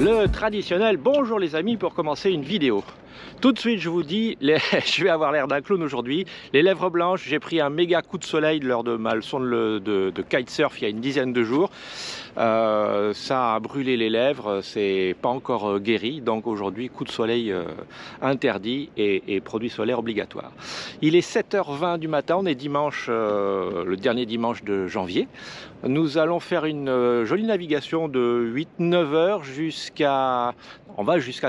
le traditionnel bonjour les amis pour commencer une vidéo. Tout de suite je vous dis, je vais avoir l'air d'un clown aujourd'hui, les lèvres blanches, j'ai pris un méga coup de soleil lors de ma leçon de kitesurf il y a une dizaine de jours. Ça a brûlé les lèvres, c'est pas encore guéri, donc aujourd'hui coup de soleil interdit et produit solaire obligatoire. Il est 7h20 du matin, on est dimanche, le dernier dimanche de janvier. Nous allons faire une jolie navigation de 8-9 heures jusqu'à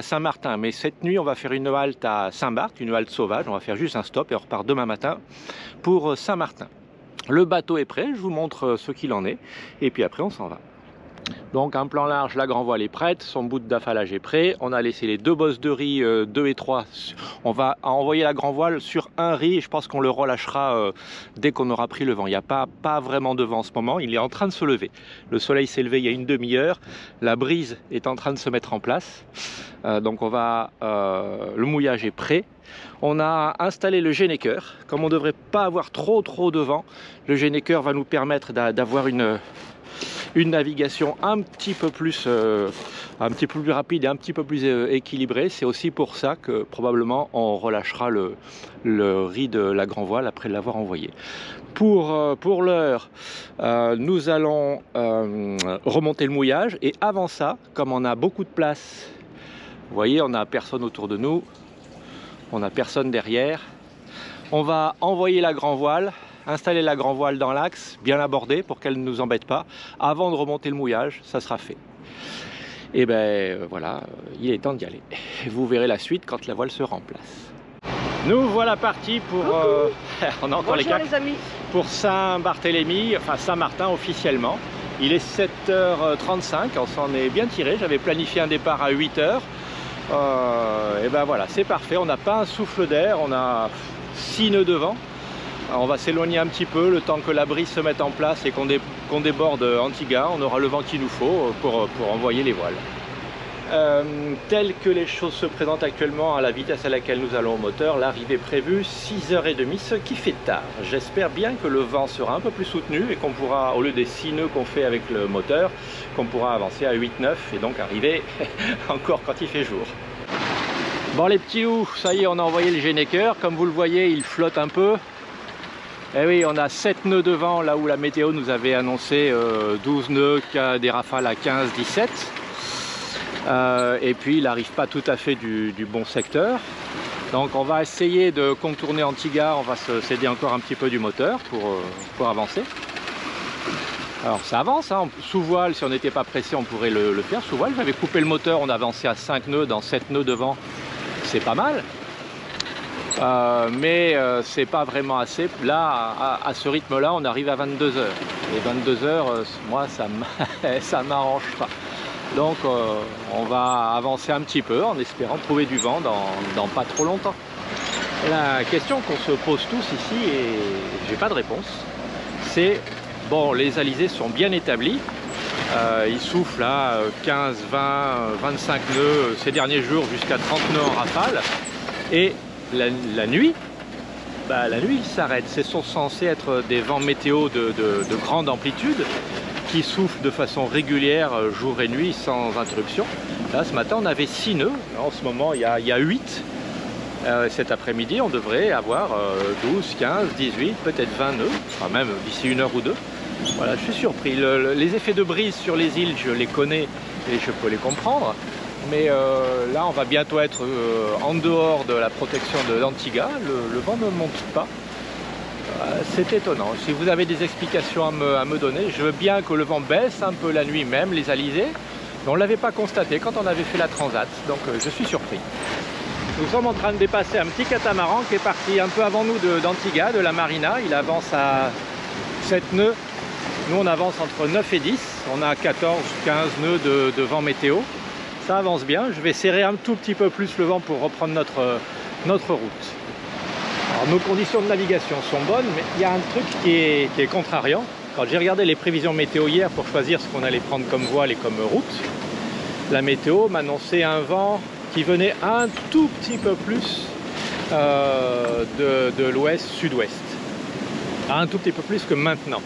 Saint-Martin, mais cette nuit on va faire une halte à Saint-Barth, une halte sauvage, on va faire juste un stop et on repart demain matin pour Saint-Martin. Le bateau est prêt, je vous montre ce qu'il en est et puis après on s'en va. Donc un plan large, la grand voile est prête, son bout d'affalage est prêt, on a laissé les deux bosses de riz 2 et 3, on va envoyer la grand voile sur un riz et je pense qu'on le relâchera dès qu'on aura pris le vent. Il n'y a pas vraiment de vent en ce moment, il est en train de se lever. Le soleil s'est levé il y a une demi-heure, la brise est en train de se mettre en place, donc le mouillage est prêt. On a installé le généqueur, comme on ne devrait pas avoir trop de vent, le généqueur va nous permettre d'avoir une navigation un petit peu plus rapide et un petit peu plus équilibrée. C'est aussi pour ça que probablement on relâchera le riz de la grand voile après l'avoir envoyé. Pour l'heure, nous allons remonter le mouillage et avant ça, comme on a beaucoup de place, vous voyez, on n'a personne autour de nous, on n'a personne derrière, on va envoyer la grand voile, installer la grand voile dans l'axe, bien l'aborder pour qu'elle ne nous embête pas. Avant de remonter le mouillage, ça sera fait. Et ben voilà, il est temps d'y aller. Vous verrez la suite quand la voile sera en place. Nous voilà partis pour... on a encore les amis. Pour Saint-Barthélemy, enfin Saint-Martin officiellement. Il est 7h35, on s'en est bien tiré. J'avais planifié un départ à 8h. Et ben voilà, c'est parfait. On n'a pas un souffle d'air, on a 6 nœuds de vent. On va s'éloigner un petit peu le temps que la brise se mette en place et qu'on déborde Antigua. On aura le vent qu'il nous faut pour envoyer les voiles. Telles que les choses se présentent actuellement à la vitesse à laquelle nous allons au moteur, l'arrivée prévue 6h30, ce qui fait tard. J'espère bien que le vent sera un peu plus soutenu et qu'on pourra, au lieu des 6 nœuds qu'on fait avec le moteur, qu'on pourra avancer à 8-9 et donc arriver encore quand il fait jour. Bon les petits loups, ça y est, on a envoyé le généqueur. Comme vous le voyez, il flotte un peu. Et oui, on a 7 nœuds de vent là où la météo nous avait annoncé 12 nœuds, des rafales à 15-17. Et puis il n'arrive pas tout à fait du bon secteur. Donc on va essayer de contourner Antigua, on va se céder encore un petit peu du moteur pour avancer. Alors ça avance, hein. Sous voile, si on n'était pas pressé, on pourrait le faire. Sous voile, j'avais coupé le moteur, on a avancé à 5 nœuds dans 7 nœuds de vent. C'est pas mal. Mais c'est pas vraiment assez. Là, à ce rythme-là, on arrive à 22h. Et 22h, moi, ça m'arrange pas. Donc, on va avancer un petit peu en espérant trouver du vent dans pas trop longtemps. La question qu'on se pose tous ici, et j'ai pas de réponse, c'est, bon, les alizés sont bien établis. Ils soufflent à 15, 20, 25 nœuds ces derniers jours jusqu'à 30 nœuds en rafale. Et la nuit, la nuit s'arrête. Ce sont censés être des vents météo de grande amplitude qui soufflent de façon régulière jour et nuit sans interruption. Là ce matin on avait 6 nœuds, en ce moment il y a 8. Cet après-midi on devrait avoir 12, 15, 18, peut-être 20 nœuds, enfin même d'ici 1 heure ou 2. Voilà, je suis surpris. Les effets de brise sur les îles, je les connais et je peux les comprendre. Mais là, on va bientôt être en dehors de la protection de l'Antigua. Le vent ne monte pas. C'est étonnant. Si vous avez des explications à me donner, je veux bien que le vent baisse un peu la nuit même, les alizés. Mais on ne l'avait pas constaté quand on avait fait la transat. Donc je suis surpris. Nous sommes en train de dépasser un petit catamaran qui est parti un peu avant nous d'Antigua, de la marina. Il avance à 7 nœuds. Nous, on avance entre 9 et 10. On a 14, 15 nœuds de vent météo. Ça avance bien, je vais serrer un tout petit peu plus le vent pour reprendre notre route. Alors, nos conditions de navigation sont bonnes, mais il y a un truc qui est contrariant. Quand j'ai regardé les prévisions météo hier pour choisir ce qu'on allait prendre comme voile et comme route, la météo m'annonçait un vent qui venait un tout petit peu plus de l'ouest-sud-ouest. Un tout petit peu plus que maintenant.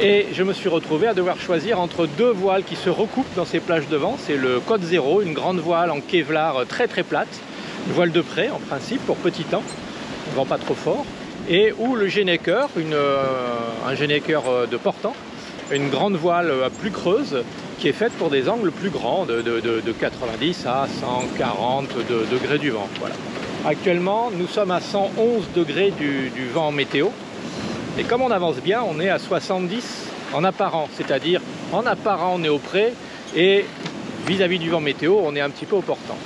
Et je me suis retrouvé à devoir choisir entre deux voiles qui se recoupent dans ces plages de vent. C'est le Code Zéro, une grande voile en Kevlar très plate, une voile de près en principe pour petit temps, ne vent pas trop fort, et ou le Gennaker, un Gennaker de portant, une grande voile plus creuse qui est faite pour des angles plus grands, de 90 à 140 degrés du vent. Voilà. Actuellement, nous sommes à 111 degrés du vent météo. Et comme on avance bien, on est à 70 en apparent, c'est-à-dire en apparent on est au près et vis-à-vis du vent météo, on est un petit peu au portant.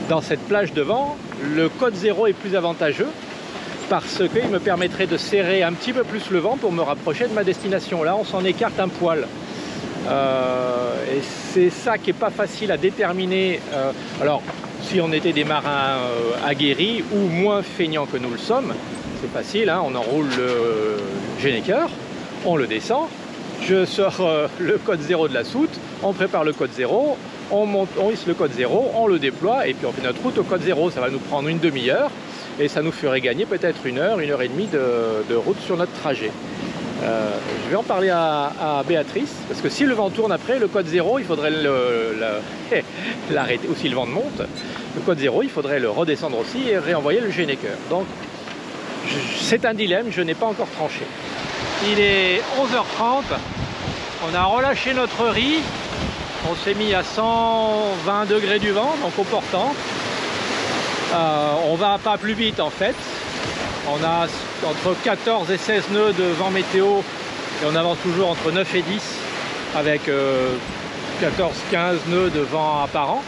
Dans cette plage de vent, le Code Zéro est plus avantageux parce qu'il me permettrait de serrer un petit peu plus le vent pour me rapprocher de ma destination. Là, on s'en écarte un poil. Et c'est ça qui n'est pas facile à déterminer. Alors, si on était des marins aguerris ou moins feignants que nous le sommes, c'est facile, hein, on enroule le Gennaker, on le descend, je sors le Code Zéro de la soute, on prépare le Code Zéro, on hisse le Code Zéro, on le déploie et puis on fait notre route au Code Zéro. Ça va nous prendre une demi-heure et ça nous ferait gagner peut-être une heure et demie de route sur notre trajet. Je vais en parler à Béatrice, parce que si le vent tourne après, le Code Zéro, il faudrait l'arrêter, ou si le vent monte, le Code Zéro, il faudrait le redescendre aussi et réenvoyer le Gennaker. Donc, c'est un dilemme, je n'ai pas encore tranché. Il est 11h30, on a relâché notre riz, on s'est mis à 120 degrés du vent, donc au portant. On va pas plus vite en fait. On a entre 14 et 16 nœuds de vent météo et on avance toujours entre 9 et 10 avec 14-15 nœuds de vent apparent.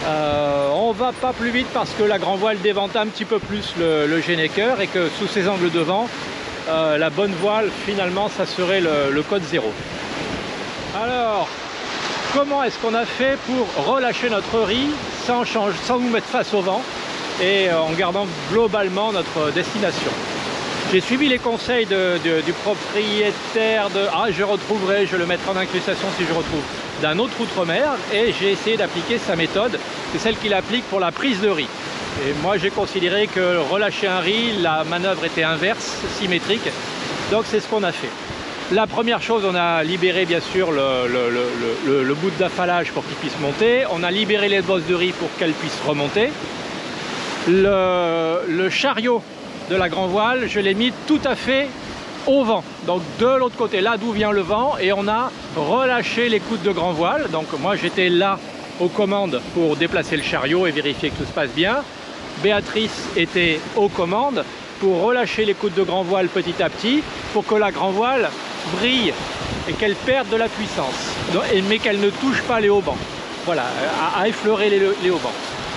On va pas plus vite parce que la grand voile dévente un petit peu plus le Gennaker et que sous ces angles de vent, la bonne voile finalement ça serait le Code Zéro. Alors, comment est-ce qu'on a fait pour relâcher notre riz sans nous mettre face au vent et en gardant globalement notre destination? J'ai suivi les conseils du propriétaire de... Ah, je le mettrai en incrustation si je retrouve, d'un autre outre-mer, et j'ai essayé d'appliquer sa méthode. C'est celle qu'il applique pour la prise de riz. Et moi j'ai considéré que relâcher un riz, la manœuvre était inverse, symétrique, donc c'est ce qu'on a fait. La première chose, on a libéré bien sûr le bout d'affalage pour qu'il puisse monter, on a libéré les bosses de riz pour qu'elles puissent remonter. Le chariot de la grand voile, je l'ai mis tout à fait au vent, donc de l'autre côté, là d'où vient le vent, et on a relâché les coudes de grand voile. Donc moi j'étais là aux commandes pour déplacer le chariot et vérifier que tout se passe bien. Béatrice était aux commandes pour relâcher les coudes de grand voile petit à petit pour que la grand voile brille et qu'elle perde de la puissance, mais qu'elle ne touche pas les haubans. Voilà, à effleurer les haubans.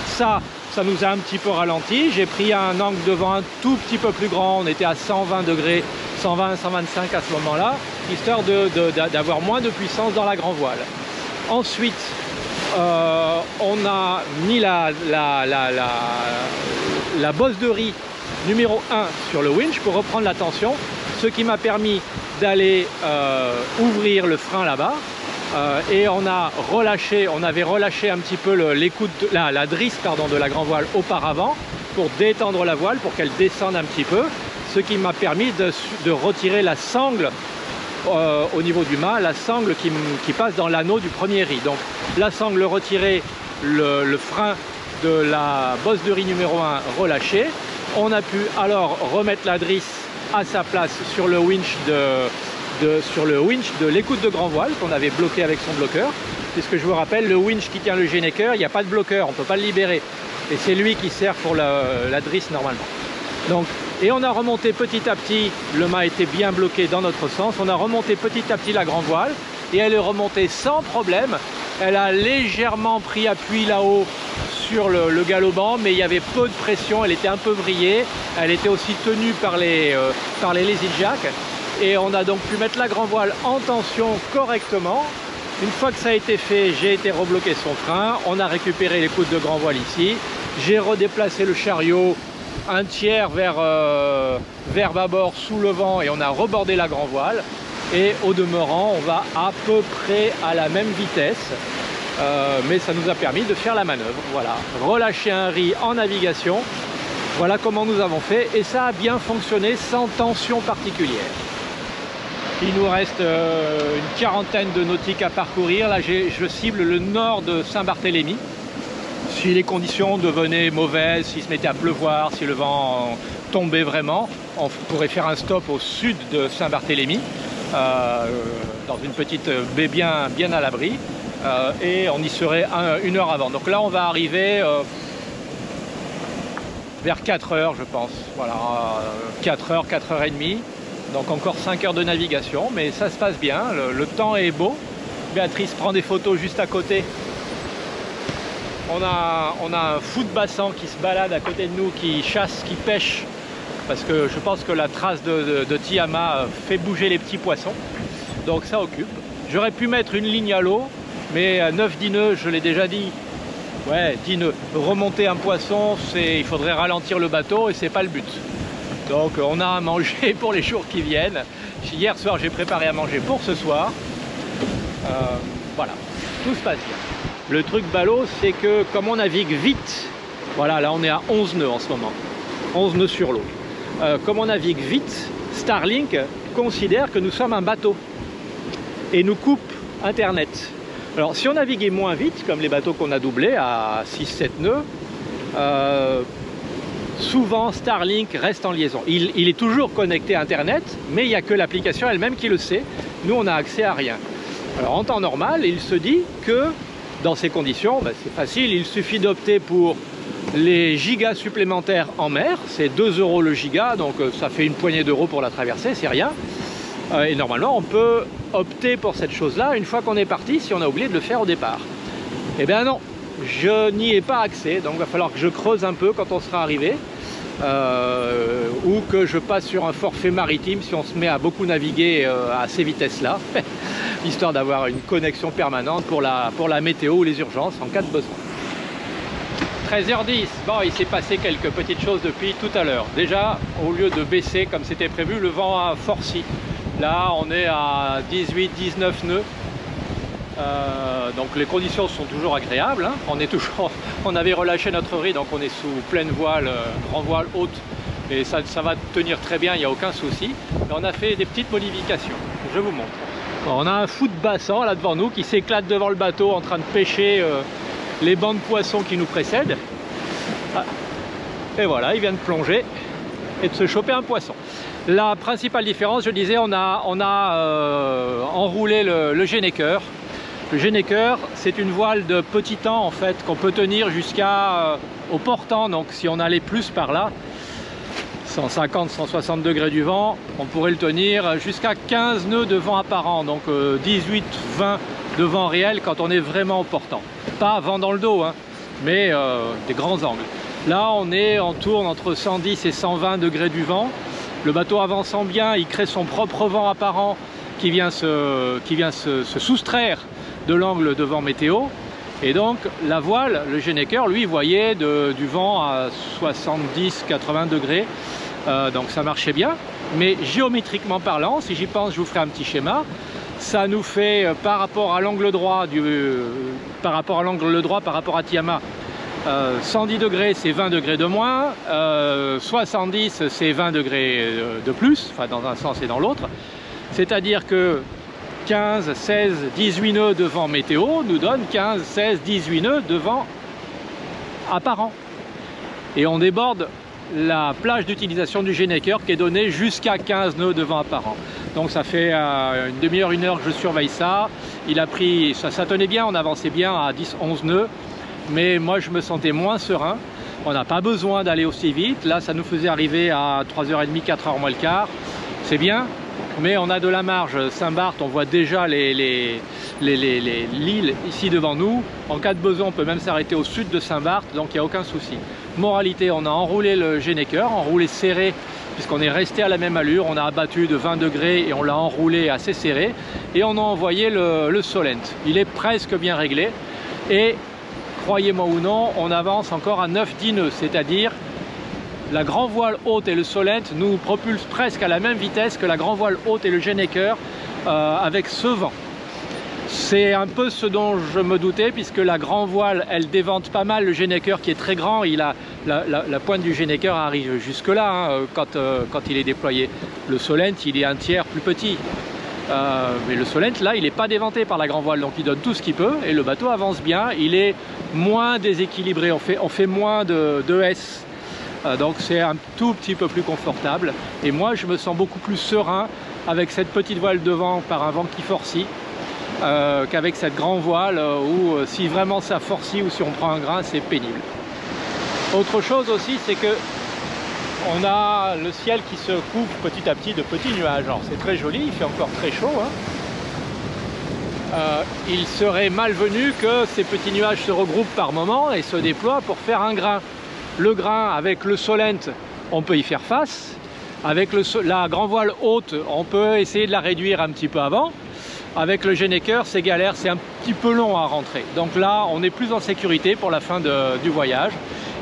Ça nous a un petit peu ralenti. J'ai pris un angle de vent un tout petit peu plus grand, on était à 120 degrés, 120, 125 à ce moment-là, histoire d'avoir moins de puissance dans la grand voile. Ensuite, on a mis la bosse de riz numéro 1 sur le winch pour reprendre la tension, ce qui m'a permis d'aller ouvrir le frein là-bas. Et on avait relâché un petit peu la drisse de la grand voile auparavant pour détendre la voile, pour qu'elle descende un petit peu, ce qui m'a permis de retirer la sangle au niveau du mât, la sangle qui passe dans l'anneau du premier riz. Donc la sangle retirée, le frein de la bosse de riz numéro 1 relâché. On a pu alors remettre la drisse à sa place sur le winch de l'écoute de grand voile qu'on avait bloqué avec son bloqueur, puisque je vous rappelle, le winch qui tient le Gennaker, il n'y a pas de bloqueur, on ne peut pas le libérer, et c'est lui qui sert pour la drisse normalement. Donc, et on a remonté petit à petit, le mât était bien bloqué dans notre sens, on a remonté petit à petit la grand voile et elle est remontée sans problème. Elle a légèrement pris appui là-haut sur le galopant, mais il y avait peu de pression, elle était un peu vrillée, elle était aussi tenue par les lazy jack. Et on a donc pu mettre la grand voile en tension correctement. Une fois que ça a été fait, j'ai été rebloquer son frein, on a récupéré les coudes de grand voile ici, j'ai redéplacé le chariot un tiers vers bâbord sous le vent et on a rebordé la grand voile. Et au demeurant, on va à peu près à la même vitesse, mais ça nous a permis de faire la manœuvre. Voilà, relâcher un riz en navigation, voilà comment nous avons fait et ça a bien fonctionné sans tension particulière. Il nous reste une quarantaine de nautiques à parcourir. Là, je cible le nord de Saint-Barthélemy. Si les conditions devenaient mauvaises, s'il se mettait à pleuvoir, si le vent tombait vraiment, on pourrait faire un stop au sud de Saint-Barthélemy, dans une petite baie bien à l'abri, et on y serait une heure avant. Donc là, on va arriver vers 4 heures, je pense. Voilà, 4 heures, 4h30. Donc encore 5 heures de navigation, mais ça se passe bien, le temps est beau. Béatrice prend des photos juste à côté. On a un fou de bassan qui se balade à côté de nous, qui chasse, qui pêche, parce que je pense que la trace de Tiama fait bouger les petits poissons. Donc ça occupe. J'aurais pu mettre une ligne à l'eau, mais 9-10 nœuds, je l'ai déjà dit. Ouais, 10 nœuds. Remonter un poisson, il faudrait ralentir le bateau et c'est pas le but. Donc on a à manger pour les jours qui viennent. Hier soir j'ai préparé à manger pour ce soir. Voilà, tout se passe bien. Le truc ballot, c'est que comme on navigue vite, voilà, là on est à 11 nœuds en ce moment, 11 nœuds sur l'eau. Comme on navigue vite, Starlink considère que nous sommes un bateau et nous coupe Internet. Alors si on naviguait moins vite, comme les bateaux qu'on a doublés à 6-7 nœuds, souvent Starlink reste en liaison. Il est toujours connecté à Internet, mais il n'y a que l'application elle-même qui le sait. Nous, on n'a accès à rien. Alors en temps normal, il se dit que dans ces conditions, c'est facile, il suffit d'opter pour les gigas supplémentaires en mer. C'est 2 € le giga, donc ça fait une poignée d'euros pour la traversée, c'est rien. Et normalement, on peut opter pour cette chose-là une fois qu'on est parti, si on a oublié de le faire au départ. Eh bien non, je n'y ai pas accès, donc il va falloir que je creuse un peu quand on sera arrivé, ou que je passe sur un forfait maritime si on se met à beaucoup naviguer à ces vitesses-là, histoire d'avoir une connexion permanente pour la météo ou les urgences en cas de besoin. 13h10, bon, il s'est passé quelques petites choses depuis tout à l'heure. Déjà, au lieu de baisser comme c'était prévu, le vent a forci. Là, on est à 18-19 nœuds. Donc les conditions sont toujours agréables, hein. On avait relâché notre riz, donc on est sous pleine voile, grand voile haute, et ça va tenir très bien, il n'y a aucun souci. Mais on a fait des petites modifications, je vous montre. Bon, on a un fou de bassan là devant nous qui s'éclate devant le bateau en train de pêcher les bancs de poissons qui nous précèdent. Ah. Et voilà, il vient de plonger et de se choper un poisson. La principale différence, je disais, on a enroulé le Genneker. Le Genneker, c'est une voile de petit temps en fait qu'on peut tenir jusqu'à au portant. Donc si on allait plus par là, 150-160 degrés du vent, on pourrait le tenir jusqu'à 15 nœuds de vent apparent, donc 18-20 de vent réel quand on est vraiment au portant. Pas vent dans le dos, hein, mais des grands angles. Là on tourne entre 110 et 120 degrés du vent. Le bateau avançant bien, il crée son propre vent apparent qui vient se soustraire de l'angle de vent météo. Et donc la voile, le Genneker, lui, voyait du vent à 70-80 degrés. Donc ça marchait bien. Mais géométriquement parlant, si j'y pense, je vous ferai un petit schéma. Ça nous fait par rapport à l'angle droit, par rapport à Tiama, 110 degrés, c'est 20 degrés de moins, 70, c'est 20 degrés de plus, enfin dans un sens et dans l'autre. C'est-à-dire que 15, 16, 18 nœuds de vent météo nous donne 15, 16, 18 nœuds de vent apparent. Et on déborde la plage d'utilisation du Genneker qui est donnée jusqu'à 15 nœuds de vent apparent. Donc ça fait une demi-heure, une heure que je surveille ça. Il a pris, ça tenait bien, on avançait bien à 10-11 nœuds. Mais moi je me sentais moins serein. On n'a pas besoin d'aller aussi vite. Là ça nous faisait arriver à 3h30, 4h moins le quart. C'est bien, mais on a de la marge. Saint-Barth, on voit déjà l'île ici devant nous. En cas de besoin, on peut même s'arrêter au sud de Saint-Barth, donc il n'y a aucun souci. Moralité, on a enroulé le Genneker, enroulé serré, puisqu'on est resté à la même allure. On a abattu de 20 degrés et on l'a enroulé assez serré. Et on a envoyé le Solent. Il est presque bien réglé. Et croyez-moi ou non, on avance encore à 9-10 nœuds, c'est-à-dire la grand voile haute et le Solent nous propulsent presque à la même vitesse que la grand voile haute et le Genneker avec ce vent. C'est un peu ce dont je me doutais, puisque la grand voile, elle dévente pas mal le Genneker qui est très grand. La pointe du Genneker arrive jusque là hein, quand il est déployé. Le Solent, il est un tiers plus petit. Mais le Solent, là, il n'est pas déventé par la grand voile, donc il donne tout ce qu'il peut, et le bateau avance bien, il est moins déséquilibré, on fait moins de S, donc c'est un tout petit peu plus confortable, et moi je me sens beaucoup plus serein avec cette petite voile devant par un vent qui forcit, qu'avec cette grande voile où si vraiment ça forcit ou si on prend un grain, c'est pénible. Autre chose aussi, c'est que on a le ciel qui se couvre petit à petit de petits nuages. Alors c'est très joli, il fait encore très chaud, hein. Il serait malvenu que ces petits nuages se regroupent par moments et se déploient pour faire un grain. Le grain, avec le Solent, on peut y faire face. Avec la grand voile haute, on peut essayer de la réduire un petit peu avant. Avec le Genneker, c'est galère, c'est un petit peu long à rentrer. Donc là, on est plus en sécurité pour la fin du voyage.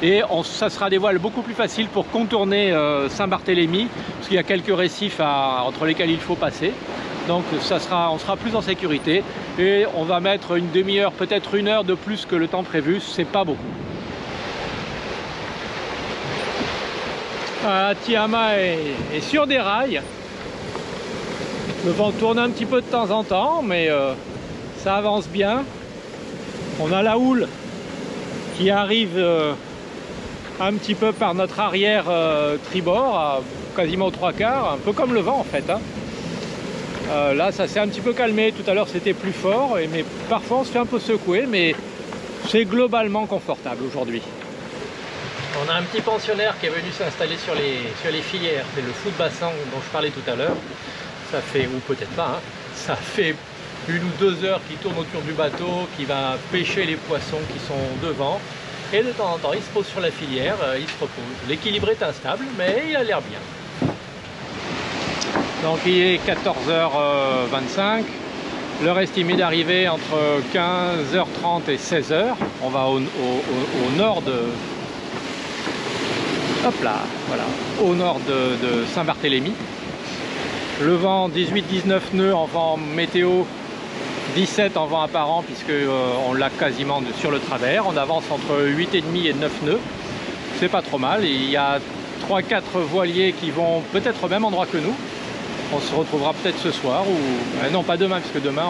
Et ça sera des voiles beaucoup plus faciles pour contourner Saint-Barthélemy, parce qu'il y a quelques récifs entre lesquels il faut passer. Donc on sera plus en sécurité et on va mettre une demi-heure, peut-être 1 heure de plus que le temps prévu, c'est pas beaucoup. Tiama est sur des rails. Le vent tourne un petit peu de temps en temps, mais ça avance bien. On a la houle qui arrive un petit peu par notre arrière tribord, quasiment aux 3/4, un peu comme le vent en fait, hein. Là ça s'est un petit peu calmé, tout à l'heure c'était plus fort, mais parfois on se fait un peu secouer, mais c'est globalement confortable aujourd'hui. On a un petit pensionnaire qui est venu s'installer sur les filières, c'est le fou de bassin dont je parlais tout à l'heure. Ça fait, ou peut-être pas, hein, ça fait 1 ou 2 heures qu'il tourne autour du bateau, qui va pêcher les poissons qui sont devant. Et de temps en temps, il se pose sur la filière, il se repose. L'équilibre est instable, mais il a l'air bien. Donc il est 14h25. L'heure estimée d'arrivée entre 15h30 et 16h. On va au nord de... Hop là, voilà, au nord de Saint-Barthélemy. Le vent 18-19 nœuds en vent météo, 17 en vent apparent puisque on l'a quasiment sur le travers. On avance entre 8,5 et 9 nœuds. C'est pas trop mal. Et il y a 3-4 voiliers qui vont peut-être au même endroit que nous. On se retrouvera peut-être ce soir ou non pas demain puisque demain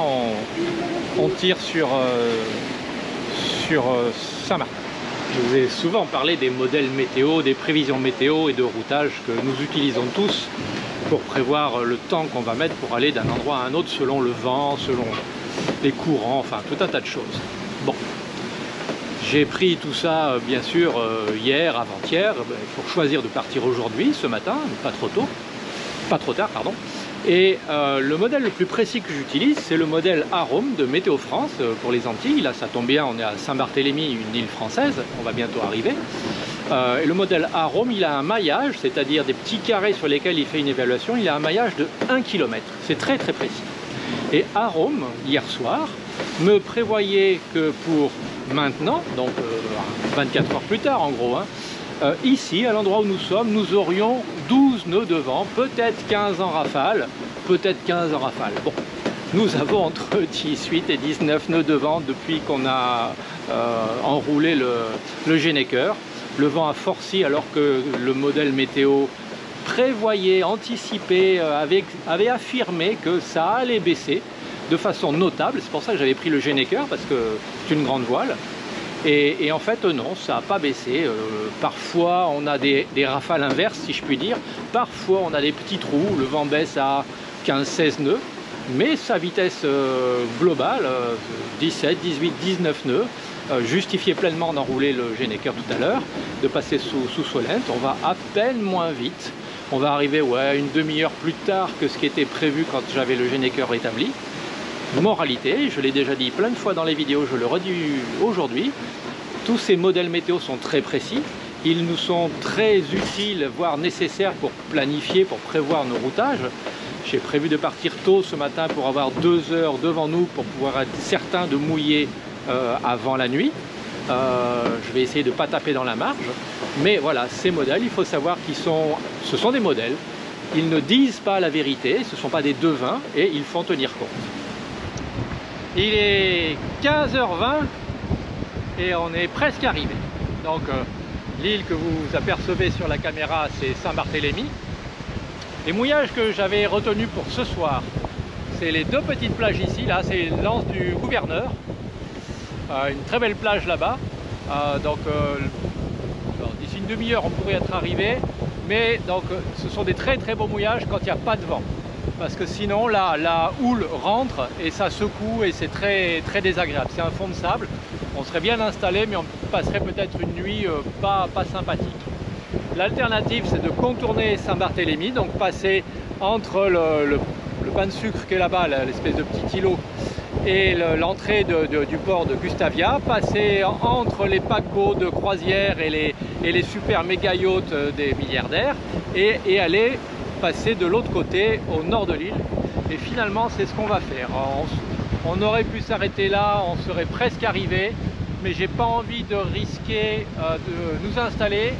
on tire sur Saint-Martin. Je vous ai souvent parlé des modèles météo, des prévisions météo et de routage que nous utilisons tous pour prévoir le temps qu'on va mettre pour aller d'un endroit à un autre selon le vent, selon les courants, enfin tout un tas de choses. Bon, j'ai pris tout ça bien sûr hier, avant-hier, pour choisir de partir aujourd'hui, ce matin, pas trop tôt, pas trop tard, pardon. Et le modèle le plus précis que j'utilise, c'est le modèle Arome de Météo France pour les Antilles. Là, ça tombe bien, on est à Saint-Barthélemy, une île française, on va bientôt arriver. Et le modèle Arome, il a un maillage, c'est-à-dire des petits carrés sur lesquels il fait une évaluation, il a un maillage de 1 km. C'est très très précis. Et Arome, hier soir, me prévoyait que pour maintenant, donc 24 heures plus tard en gros, hein, ici, à l'endroit où nous sommes, nous aurions 12 nœuds de vent, peut-être 15 en rafale, peut-être 15 en rafale. Bon, nous avons entre 18 et 19 nœuds de vent depuis qu'on a enroulé le Genneker. Le vent a forci alors que le modèle météo prévoyait, anticipait, avait affirmé que ça allait baisser de façon notable. C'est pour ça que j'avais pris le Genneker, parce que c'est une grande voile. Et en fait non, ça n'a pas baissé. Parfois on a des rafales inverses si je puis dire, parfois on a des petits trous, le vent baisse à 15-16 nœuds, mais sa vitesse globale, 17, 18, 19 nœuds, justifiait pleinement d'enrouler le Genneker tout à l'heure, de passer sous Solent. On va à peine moins vite, on va arriver une demi-heure plus tard que ce qui était prévu quand j'avais le Genneker établi. Moralité, je l'ai déjà dit plein de fois dans les vidéos, je le redis aujourd'hui, tous ces modèles météo sont très précis, ils nous sont très utiles, voire nécessaires pour planifier, pour prévoir nos routages. J'ai prévu de partir tôt ce matin pour avoir 2 heures devant nous pour pouvoir être certain de mouiller avant la nuit. Je vais essayer de ne pas taper dans la marge, mais voilà, ces modèles, il faut savoir ce sont des modèles, ils ne disent pas la vérité, ce ne sont pas des devins et il faut en tenir compte. Il est 15h20 et on est presque arrivé. Donc l'île que vous apercevez sur la caméra, c'est Saint-Barthélemy. Les mouillages que j'avais retenus pour ce soir, C'est les deux petites plages ici, là c'est l'anse du gouverneur, une très belle plage là-bas, d'ici une demi-heure on pourrait être arrivé, mais donc ce sont des très beaux mouillages quand il n'y a pas de vent, parce que sinon la houle rentre et ça secoue et c'est très désagréable. C'est un fond de sable, on serait bien installé mais on passerait peut-être une nuit pas sympathique. L'alternative c'est de contourner Saint-Barthélemy, donc passer entre le pain de sucre qui est là-bas, l'espèce de petit îlot, et l'entrée du port de Gustavia, passer entre les paquebots de croisière et les super méga yachts des milliardaires et aller passer de l'autre côté au nord de l'île. Et finalement c'est ce qu'on va faire. On aurait pu s'arrêter là, on serait presque arrivé, mais j'ai pas envie de risquer de nous installer,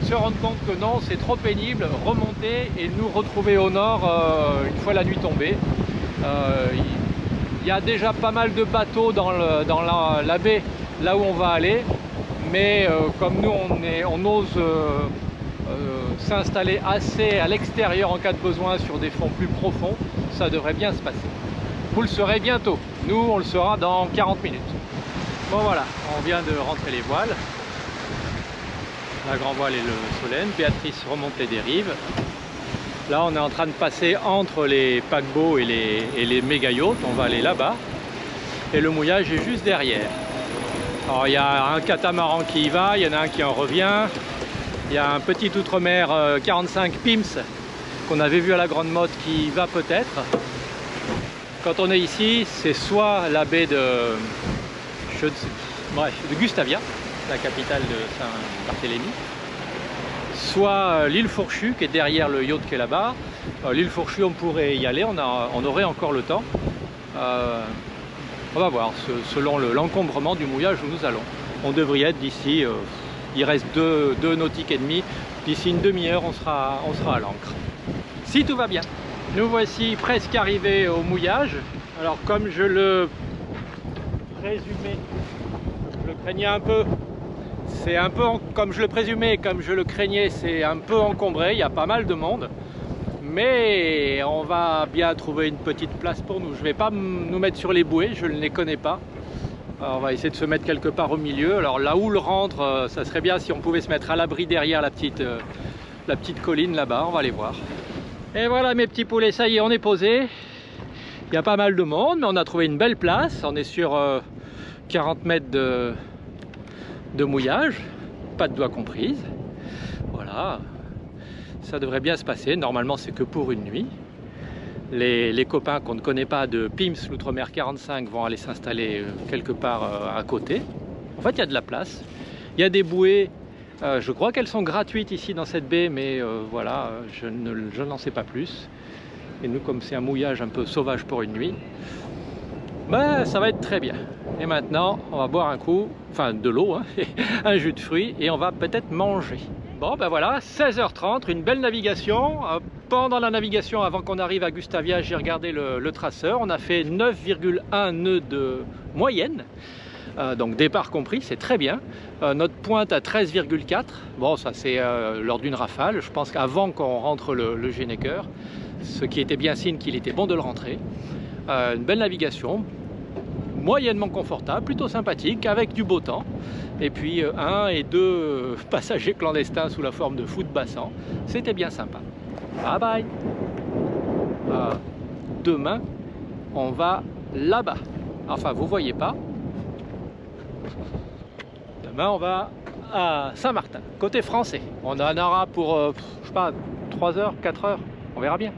se rendre compte que non, c'est trop pénible, remonter et nous retrouver au nord une fois la nuit tombée. Il y a déjà pas mal de bateaux dans la baie là où on va aller, mais comme nous on ose s'installer assez à l'extérieur en cas de besoin sur des fonds plus profonds, ça devrait bien se passer. Vous le saurez bientôt, nous on le saura dans 40 minutes. Bon voilà, on vient de rentrer les voiles. La grand voile et le Solène, Béatrice remonte les dérives. Là on est en train de passer entre les paquebots et les méga yachts, on va aller là-bas. Et le mouillage est juste derrière. Alors il y a un catamaran qui y va, il y en a un qui en revient. Il y a un petit outre-mer 45 Pims qu'on avait vu à la Grande Motte qui y va peut-être. Quand on est ici, c'est soit la baie de Gustavia, la capitale de Saint-Barthélemy, soit l'île Fourchue qui est derrière le yacht qui est là-bas. L'île Fourchue on pourrait y aller, on aurait encore le temps. On va voir, selon l'encombrement du mouillage où nous allons. On devrait être d'ici, il reste 2 nautiques et demi, d'ici une demi-heure on sera à l'ancre. Si tout va bien. Nous voici presque arrivés au mouillage. Alors comme je le présumais, je le craignais un peu. C'est un peu, comme je le présumais, comme je le craignais, c'est un peu encombré, il y a pas mal de monde. Mais on va bien trouver une petite place pour nous. Je ne vais pas nous mettre sur les bouées, je ne les connais pas. Alors on va essayer de se mettre quelque part au milieu. Alors la houle rentre, ça serait bien si on pouvait se mettre à l'abri derrière la petite colline là-bas, on va aller voir. Et voilà mes petits poulets, ça y est, on est posé. Il y a pas mal de monde, mais on a trouvé une belle place. On est sur 40 mètres de mouillage, pas de doigts comprises. Voilà, ça devrait bien se passer. Normalement c'est que pour une nuit. Les copains qu'on ne connaît pas de Pims, l'Outremer 45, vont aller s'installer quelque part à côté. En fait il y a de la place, il y a des bouées, je crois qu'elles sont gratuites ici dans cette baie, mais voilà, je n'en sais pas plus. Et nous, comme c'est un mouillage un peu sauvage pour une nuit, ben, ça va être très bien. Et maintenant, on va boire un coup, enfin de l'eau, hein, un jus de fruits, et on va peut-être manger. Bon, ben voilà, 16h30, une belle navigation. Pendant la navigation, avant qu'on arrive à Gustavia, j'ai regardé le traceur. On a fait 9,1 nœuds de moyenne. Donc départ compris, c'est très bien. Notre pointe à 13,4. Bon, ça c'est lors d'une rafale. Je pense qu'avant qu'on rentre le Genneker, ce qui était bien signe qu'il était bon de le rentrer. Une belle navigation, moyennement confortable, plutôt sympathique, avec du beau temps. Et puis 1 et 2 passagers clandestins sous la forme de fous de bassin. C'était bien sympa. Bye bye. Demain, on va là-bas. Enfin, vous voyez pas. Demain, on va à Saint-Martin, côté français. On en aura pour, je sais pas, 3 heures, 4 heures. On verra bien.